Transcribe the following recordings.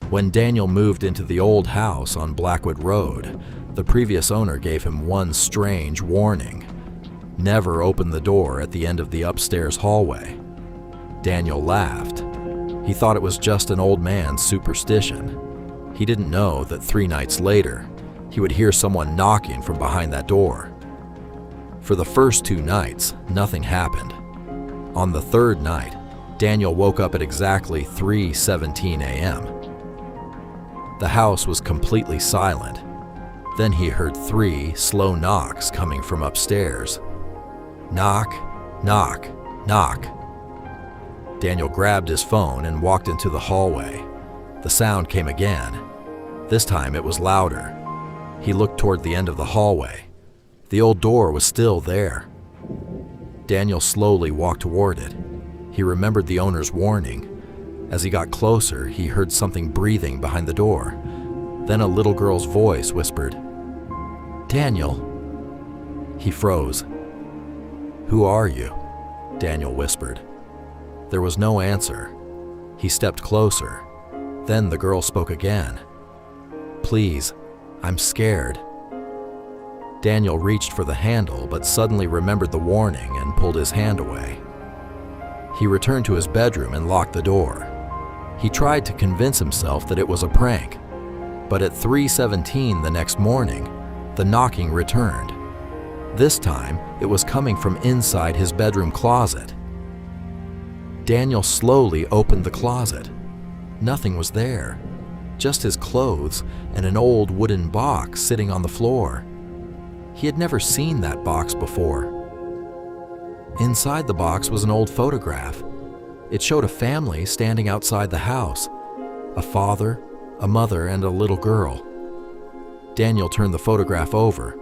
When Daniel moved into the old house on Blackwood Road, the previous owner gave him one strange warning: never open the door at the end of the upstairs hallway. Daniel laughed. He thought it was just an old man's superstition. He didn't know that 3 nights later, he would hear someone knocking from behind that door. For the first 2 nights, nothing happened. On the 3rd night, Daniel woke up at exactly 3:17 a.m. The house was completely silent. Then he heard 3 slow knocks coming from upstairs. Knock, knock, knock. Daniel grabbed his phone and walked into the hallway. The sound came again. This time it was louder. He looked toward the end of the hallway. The old door was still there. Daniel slowly walked toward it. He remembered the owner's warning. As he got closer, he heard something breathing behind the door. Then a little girl's voice whispered, "Daniel." He froze. "Who are you?" Daniel whispered. There was no answer. He stepped closer. Then the girl spoke again. "Please, I'm scared." Daniel reached for the handle, but suddenly remembered the warning and pulled his hand away. He returned to his bedroom and locked the door. He tried to convince himself that it was a prank, but at 3:17 the next morning, the knocking returned. This time, it was coming from inside his bedroom closet. Daniel slowly opened the closet. Nothing was there, just his clothes and an old wooden box sitting on the floor. He had never seen that box before. Inside the box was an old photograph. It showed a family standing outside the house: a father, a mother, and a little girl. Daniel turned the photograph over.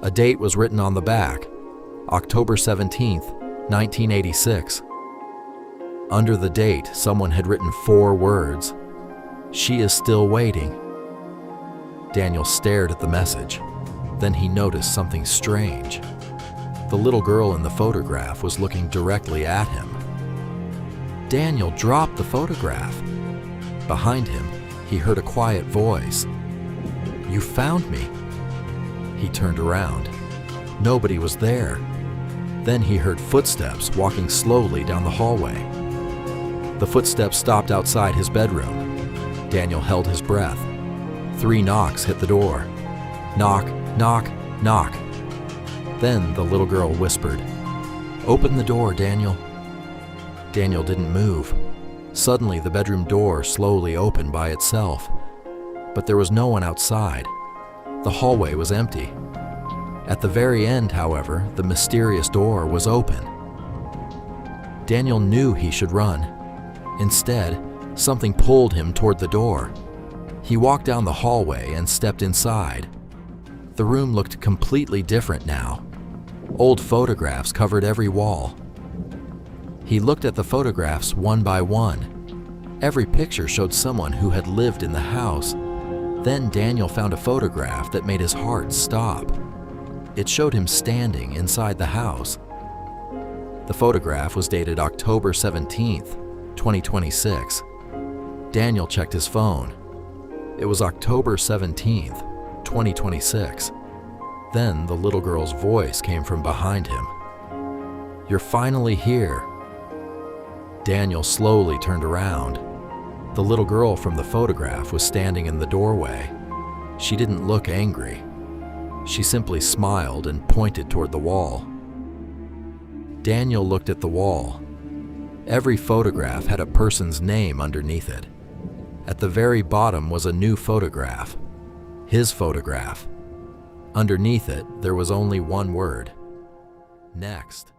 A date was written on the back: October 17th, 1986. Under the date, someone had written 4 words: "She is still waiting." Daniel stared at the message. Then he noticed something strange. The little girl in the photograph was looking directly at him. Daniel dropped the photograph. Behind him, he heard a quiet voice. "You found me." He turned around. Nobody was there. Then he heard footsteps walking slowly down the hallway. The footsteps stopped outside his bedroom. Daniel held his breath. 3 knocks hit the door. Knock, knock, knock. Then the little girl whispered, "Open the door, Daniel." Daniel didn't move. Suddenly, the bedroom door slowly opened by itself. But there was no one outside. The hallway was empty. At the very end, however, the mysterious door was open. Daniel knew he should run. Instead, something pulled him toward the door. He walked down the hallway and stepped inside. The room looked completely different now. Old photographs covered every wall. He looked at the photographs one by one. Every picture showed someone who had lived in the house. Then Daniel found a photograph that made his heart stop. It showed him standing inside the house. The photograph was dated October 17th, 2026. Daniel checked his phone. It was October 17th, 2026. Then the little girl's voice came from behind him. "You're finally here." Daniel slowly turned around. The little girl from the photograph was standing in the doorway. She didn't look angry. She simply smiled and pointed toward the wall. Daniel looked at the wall. Every photograph had a person's name underneath it. At the very bottom was a new photograph. His photograph. Underneath it, there was only one word: next.